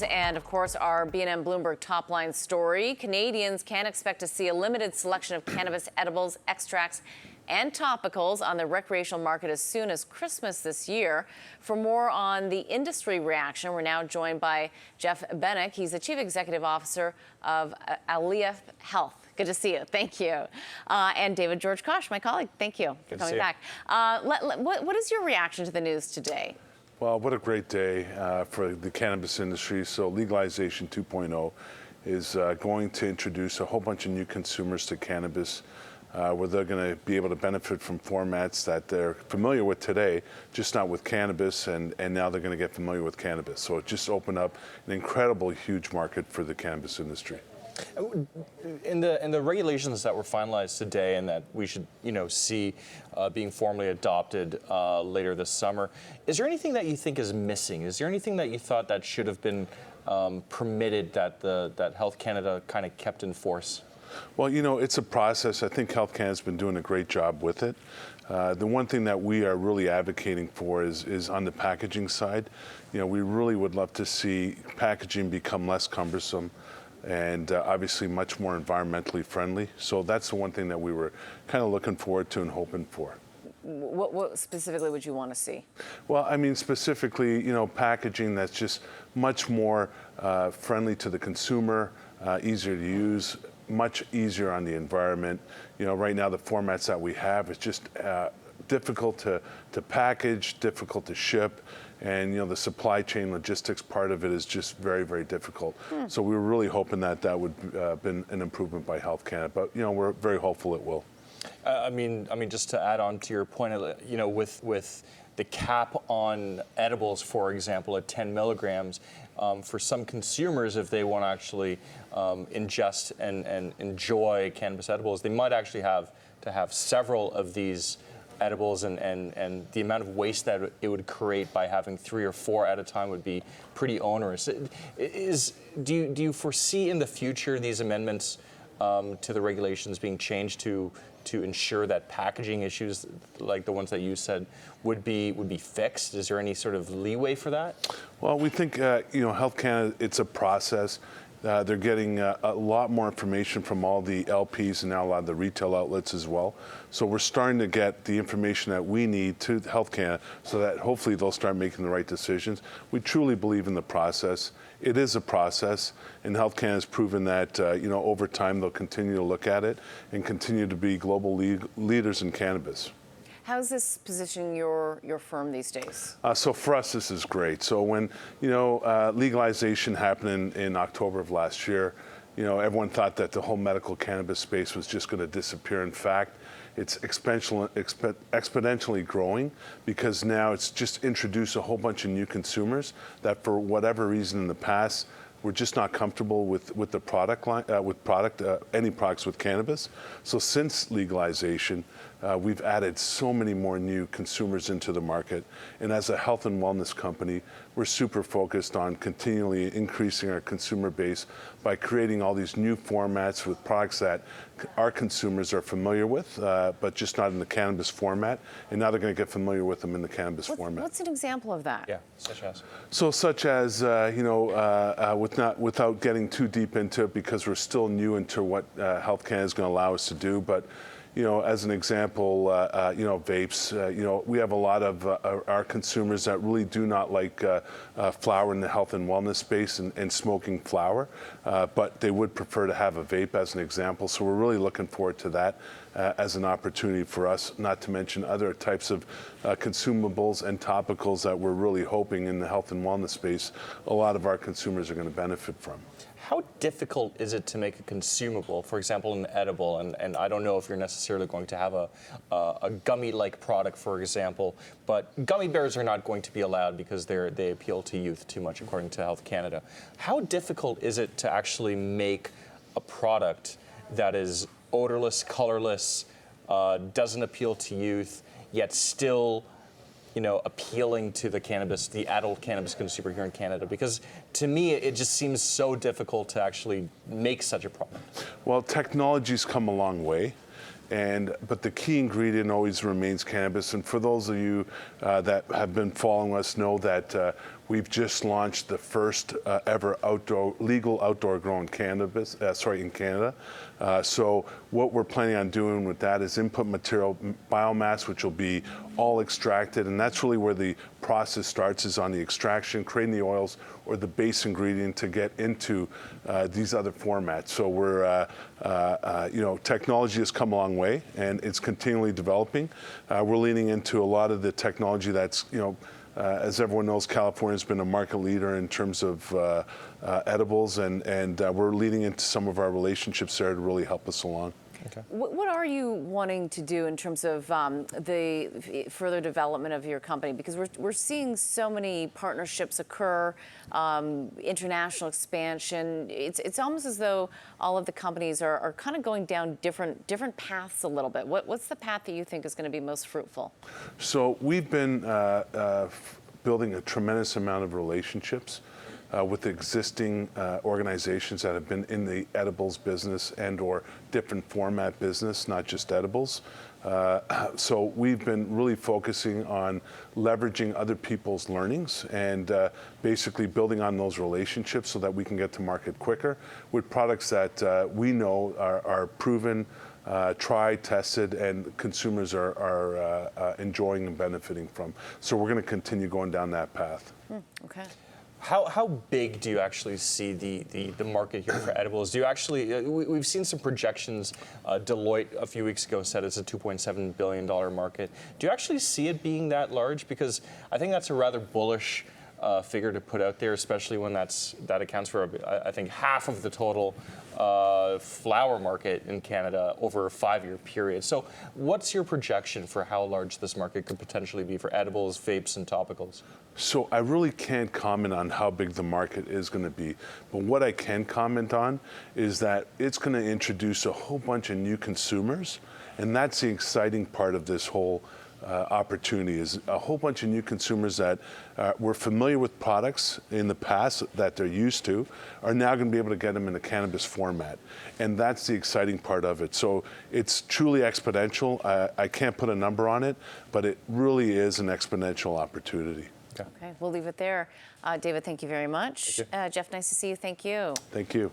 And of course, our B&M Bloomberg top line story. Canadians can expect to see a limited selection of cannabis edibles, extracts, and topicals on the recreational market as soon as Christmas this year. For more on the industry reaction, we're now joined by Jeff Bennick. He's the Chief Executive Officer of Alia Health. Good to see you. Thank you. And David George Kosh, my colleague. Thank you for coming back. What is your reaction to the news today? Well, what a great day for the cannabis industry. So Legalization 2.0 is going to introduce a whole bunch of new consumers to cannabis where they're going to be able to benefit from formats that they're familiar with today, just not with cannabis, and now they're going to get familiar with cannabis. So it just opened up an incredible, huge market for the cannabis industry. In the regulations that were finalized today and that we should, see being formally adopted later this summer, is there anything that you think is missing? Is there anything that you thought that should have been permitted that Health Canada kind of kept in force? Well, it's a process. I think Health Canada's been doing a great job with it. The one thing that we are really advocating for is on the packaging side. We really would love to see packaging become less cumbersome and obviously much more environmentally friendly. So that's the one thing that we were kind of looking forward to and hoping for. What specifically would you want to see? Well, I mean, specifically, packaging that's just much more friendly to the consumer, easier to use, much easier on the environment. Right now the formats that we have is just difficult to package, difficult to ship, and the supply chain logistics part of it is just very, very difficult. So we were really hoping that would have been an improvement by Health Canada, but we're very hopeful it will. I mean, just to add on to your point, with the cap on edibles, for example, at 10 milligrams, for some consumers, if they want to actually ingest and enjoy cannabis edibles, they might actually have to have several of these edibles, and the amount of waste that it would create by having 3 or 4 at a time would be pretty onerous. Do you foresee in the future these amendments to the regulations being changed to ensure that packaging issues like the ones that you said would be fixed? Is there any sort of leeway for that? Well, we think Health Canada, it's a process. They're getting a lot more information from all the LPs and now a lot of the retail outlets as well. So we're starting to get the information that we need to Health Canada so that hopefully they'll start making the right decisions. We truly believe in the process. It is a process, and Health Canada has proven that over time they'll continue to look at it and continue to be global leaders in cannabis. How's this positioning your firm these days? So for us, this is great. So when legalization happened in October of last year, everyone thought that the whole medical cannabis space was just going to disappear. In fact, it's exponentially growing because now it's just introduced a whole bunch of new consumers that, for whatever reason in the past, we're just not comfortable with the product line, any products with cannabis. So since legalization, we've added so many more new consumers into the market. And as a health and wellness company, we're super focused on continually increasing our consumer base by creating all these new formats with products that our consumers are familiar with, but just not in the cannabis format. And now they're going to get familiar with them in the cannabis format. What's an example of that? Yeah, such as? So such as, without getting too deep into it because we're still new into what Health Canada is going to allow us to do, but as an example, vapes, we have a lot of our consumers that really do not like flower in the health and wellness space and smoking flower, but they would prefer to have a vape as an example. So we're really looking forward to that as an opportunity for us, not to mention other types of consumables and topicals that we're really hoping in the health and wellness space a lot of our consumers are going to benefit from. How difficult is it to make a consumable, for example, an edible? And I don't know if you're necessarily going to have a gummy-like product, for example, but gummy bears are not going to be allowed because they appeal to youth too much, according to Health Canada. How difficult is it to actually make a product that is odorless, colorless, doesn't appeal to youth, yet still appealing to the adult cannabis consumer here in Canada? Because to me, it just seems so difficult to actually make such a product. Well, technology's come a long way. But the key ingredient always remains cannabis. And for those of you that have been following us know that We've just launched the first ever legal outdoor grown cannabis, in Canada. So what we're planning on doing with that is input material biomass, which will be all extracted, and that's really where the process starts, is on the extraction, creating the oils or the base ingredient to get into these other formats. So we're, technology has come a long way, and it's continually developing. We're leaning into a lot of the technology that's, as everyone knows, California's been a market leader in terms of edibles, and we're leaning into some of our relationships there to really help us along. Okay. What are you wanting to do in terms of the further development of your company? Because we're seeing so many partnerships occur, international expansion. It's almost as though all of the companies are kind of going down different paths a little bit. What's the path that you think is going to be most fruitful? So we've been building a tremendous amount of relationships with existing organizations that have been in the edibles business and or different format business, not just edibles. So we've been really focusing on leveraging other people's learnings and basically building on those relationships so that we can get to market quicker with products that we know are proven, tried, tested, and consumers are enjoying and benefiting from. So we're going to continue going down that path. Okay. How big do you actually see the market here for edibles? Do you actually, we've seen some projections, Deloitte a few weeks ago said it's a $2.7 billion market. Do you actually see it being that large? Because I think that's a rather bullish figure to put out there, especially when that accounts for, I think, half of the total flower market in Canada over a 5-year period. So what's your projection for how large this market could potentially be for edibles, vapes, and topicals? So I really can't comment on how big the market is going to be, but what I can comment on is that it's going to introduce a whole bunch of new consumers, and that's the exciting part of this whole opportunity, is a whole bunch of new consumers that were familiar with products in the past that they're used to are now going to be able to get them in a cannabis format, and that's the exciting part of it. So it's truly exponential. I can't put a number on it, but it really is an exponential opportunity. Okay, we'll leave it there. David, thank you very much. Thank you. Jeff, nice to see you. Thank you. Thank you.